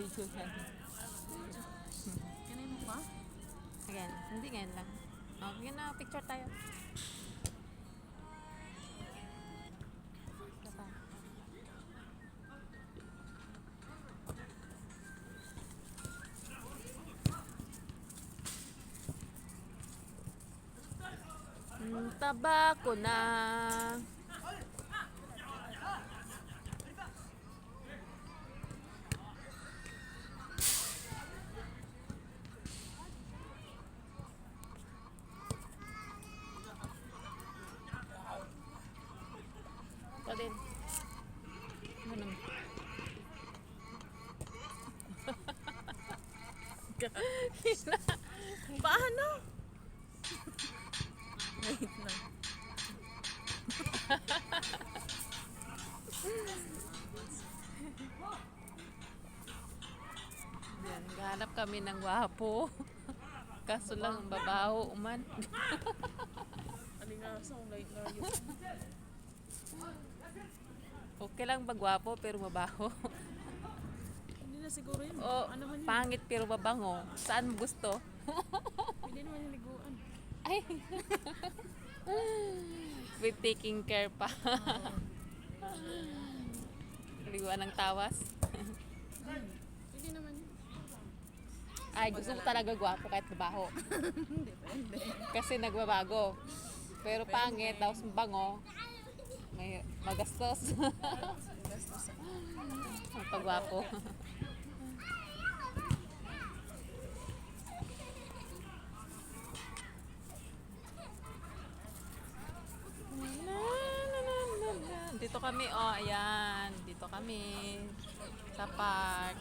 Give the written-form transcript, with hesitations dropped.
Video yan. Kanay mo pa? Again, hindi ngayon lang. Okay na, picture tayo. Ito pa. Taba ko na. Ito din. Ano? Paano? Wait lang. Yan, hanap kami ng gwapo. Kaso lang, babaho man. Alingaso, light na yun. Okay lang ba gwapo pero mabaho? Hindi na siguro yun. O Ano man yun? pangit pero mabango. Saan mo gusto? Hindi naman yung liguan. Ay! With taking care pa. Liwan ng tawas. Hindi naman yun. Ay, gusto ko talaga gwapo kahit mabaho. Depende. Kasi nagbabago. Pero pangit, tapos mabango. May magastos. Gastos. Ang pagwapo. Dito kami, oh, ayan. Dito kami sa park.